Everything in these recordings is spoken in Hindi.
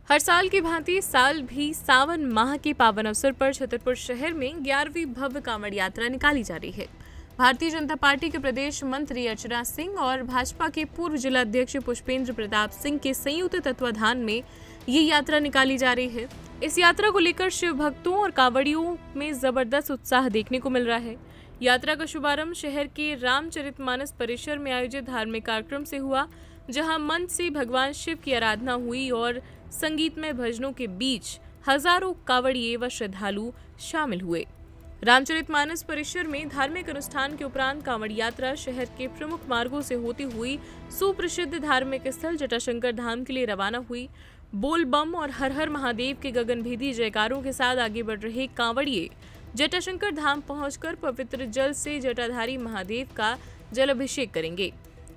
हर साल की भांति साल भी सावन माह के पावन अवसर पर छतरपुर शहर में 11वीं भव्य कांवड़ यात्रा निकाली जा रही है। भारतीय जनता पार्टी के प्रदेश मंत्री अर्चना सिंह और भाजपा के पूर्व जिला अध्यक्ष पुष्पेंद्र प्रताप सिंह के संयुक्त तत्वाधान में ये यात्रा निकाली जा रही है। इस यात्रा को लेकर शिव भक्तों और कांवड़ियों में जबरदस्त उत्साह देखने को मिल रहा है। यात्रा का शुभारंभ शहर के रामचरितमानस परिसर में आयोजित धार्मिक कार्यक्रम से हुआ, जहां मंच से भगवान शिव की आराधना हुई और संगीतमय भजनों के बीच हजारों कांवड़िये व श्रद्धालु शामिल हुए। रामचरितमानस परिसर में धार्मिक अनुष्ठान के उपरांत कांवड़ यात्रा शहर के प्रमुख मार्गों से होती हुई सुप्रसिद्ध धार्मिक स्थल जटाशंकर धाम के लिए रवाना हुई। बोल बम और हर हर महादेव के गगनभेदी जयकारों के साथ आगे बढ़ रहे कांवड़िये जटाशंकर धाम पहुंचकर पवित्र जल से जटाधारी महादेव का जल अभिषेक करेंगे।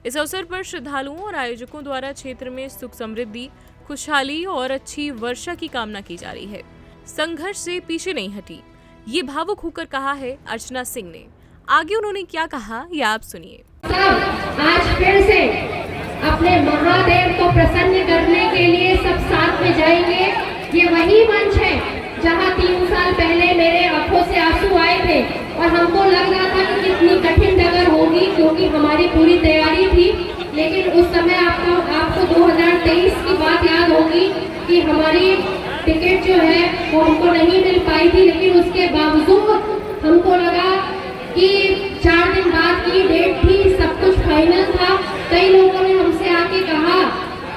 इस अवसर पर श्रद्धालुओं और आयोजकों द्वारा क्षेत्र में सुख समृद्धि, खुशहाली और अच्छी वर्षा की कामना की जा रही है। संघर्ष से पीछे नहीं हटी, ये भावुक होकर कहा है अर्चना सिंह ने। आगे उन्होंने क्या कहा, ये आप सुनिए। आज फिर से अपने महादेव को प्रसन्न करने के लिए सब साथ में जाएंगे। ये वही मंच है जहां 3 साल पहले मेरे आंखों से आंसू आए थे और हमको लग रहा था कि कितनी कठिन डगर होगी, क्योंकि हमारी पूरी तैयारी थी। लेकिन उस समय आपको 2023 की बात याद होगी कि हमारी टिकट जो है वो हमको नहीं मिल पाई थी। लेकिन उसके बावजूद हमको लगा कि 4 दिन बाद की डेट थी, सब कुछ फाइनल था। कई लोगों ने हमसे आके कहा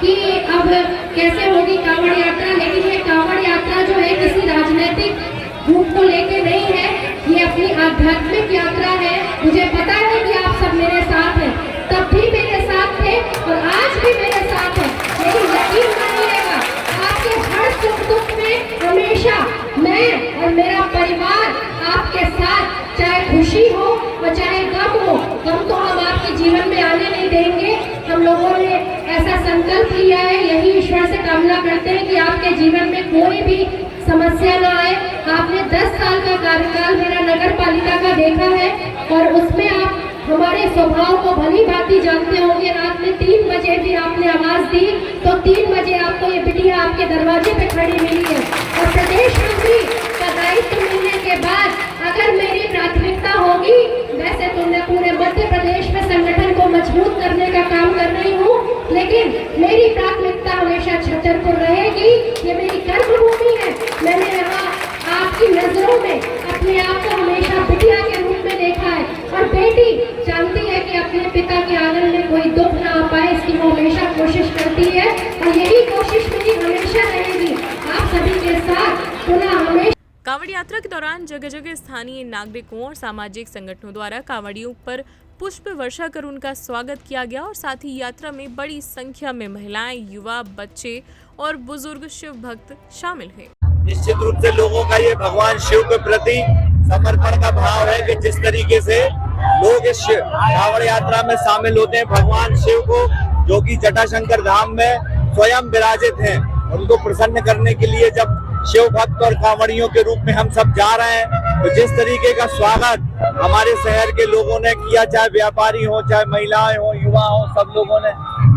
कि अब कैसे होगी कांवड़ यात्रा, लेकिन ये कांवड़ यात्रा जो है किसी राजनीतिक रूप को लेके नहीं है, ये अपनी आध्यात्मिक यात्रा है। मुझे पता है कि आप सब मेरे साथ हैं, तब भी मेरे साथ थे और आज भी मेरे साथ हैं। लेकिन यकीन मानिएगा, आपके हर सुख दुख में हमेशा मैं और मेरा परिवार आपके साथ, चाहे खुशी हो और चाहे गम हो। गम तो हम आपके जीवन में आने नहीं देंगे। हम लोगों ने ऐसा संकल्प लिया है, यही ईश्वर से कामना करते हैं कि आपके जीवन में कोई भी समस्या ना आए। आपने 10 साल का कार्यकाल मेरा नगर पालिका का देखा है और उसमें आप हमारे स्वभाव को भली भांति जानते होंगे। रात में 3 बजे भी आपने आवाज दी तो 3 बजे आपको ये बिटिया आपके दरवाजे पे खड़ी मिली है। और प्रदेश मंत्री का दायित्व मिलने के बाद अगर मेरी प्राथमिकता होगी, वैसे तो मैं पूरे मध्य प्रदेश में संगठन को मजबूत करने का काम कर रही हूँ, लेकिन मेरी प्राथमिकता हमेशा छतरपुर रहेगी। ये मेरी कर्मभूमि है। मैंने यहाँ आपकी नजरों में अपने आप को हमेशा बिटिया के रूप में देखा है और बेटी जानती है कि अपने पिता के आंगन में कोई दुख ना आ पाए, इसकी वो हमेशा कोशिश करती है और यही कोशिश मेरी हमेशा रहेगी आप सभी के साथ। पुनः हमेशा कांवड़ यात्रा के दौरान जगह जगह स्थानीय नागरिकों और सामाजिक संगठनों द्वारा कांवड़ियों पर पुष्प वर्षा कर उनका स्वागत किया गया और साथ ही यात्रा में बड़ी संख्या में महिलाएं, युवा, बच्चे और बुजुर्ग शिव भक्त शामिल हुए। निश्चित रूप से लोगों का ये भगवान शिव के प्रति समर्पण का भाव है कि जिस तरीके से लोग इस कांवड़ यात्रा में शामिल होते हैं, भगवान शिव को जो कि जटाशंकर धाम में स्वयं विराजित हैं, उनको प्रसन्न करने के लिए जब शिव भक्त और कांवड़ियों के रूप में हम सब जा रहे हैं, तो जिस तरीके का स्वागत हमारे शहर के लोगों ने किया, चाहे व्यापारी हो, चाहे महिलाएं हो, युवा हो, सब लोगों ने,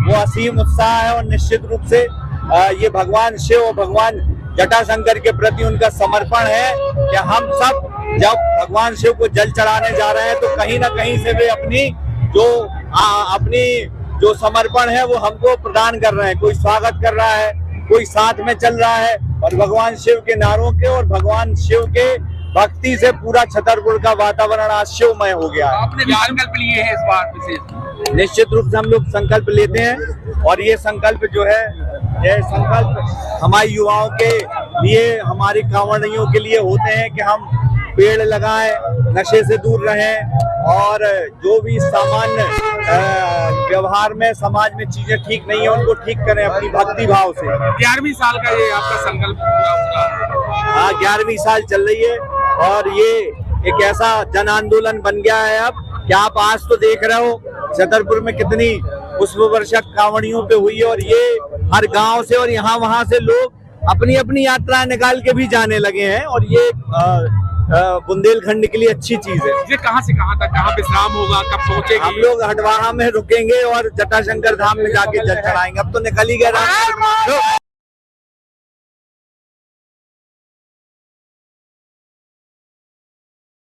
वो असीम उत्साह है। और निश्चित रूप से ये भगवान शिव और भगवान जटाशंकर के प्रति उनका समर्पण है कि हम सब जब भगवान शिव को जल चढ़ाने जा रहे हैं तो कहीं ना कहीं से वे अपनी जो समर्पण है वो हमको प्रदान कर रहे हैं। कोई स्वागत कर रहा है, कोई साथ में चल रहा है और भगवान शिव के नारों के और भगवान शिव के भक्ति से पूरा छतरपुर का वातावरण आज शिवमय हो गया। आपने भी संकल्प लिए हैं इस बार विशेष? निश्चित रूप से हम लोग संकल्प लेते हैं और ये संकल्प जो है, ये संकल्प हमारे युवाओं के लिए, हमारी कांवड़ियों के लिए होते हैं कि हम पेड़ लगाएं, नशे से दूर रहें और जो भी सामान्य व्यवहार में समाज में चीजें ठीक नहीं है उनको ठीक करें अपनी भक्ति भाव से। 11वीं साल का ये आपका संकल्प पूरा होगा? हाँ, 11वीं साल चल रही है और ये एक ऐसा जन आंदोलन बन गया है अब कि आप आज तो देख रहे हो छतरपुर में कितनी पुष्प वर्षा कांवड़ियों पे हुई है और ये हर गांव से और यहाँ वहाँ से लोग अपनी अपनी यात्राएं निकाल के भी जाने लगे हैं और ये बुंदेलखंड के लिए अच्छी चीज है। ये कहाँ से कहाँ तक, कहाँ विश्राम होगा, कब पहुँचेंगे? हम लोग हटवाहा में रुकेंगे और जटाशंकर धाम में जाके जल चढ़ाएंगे। अब तो निकल ही गया।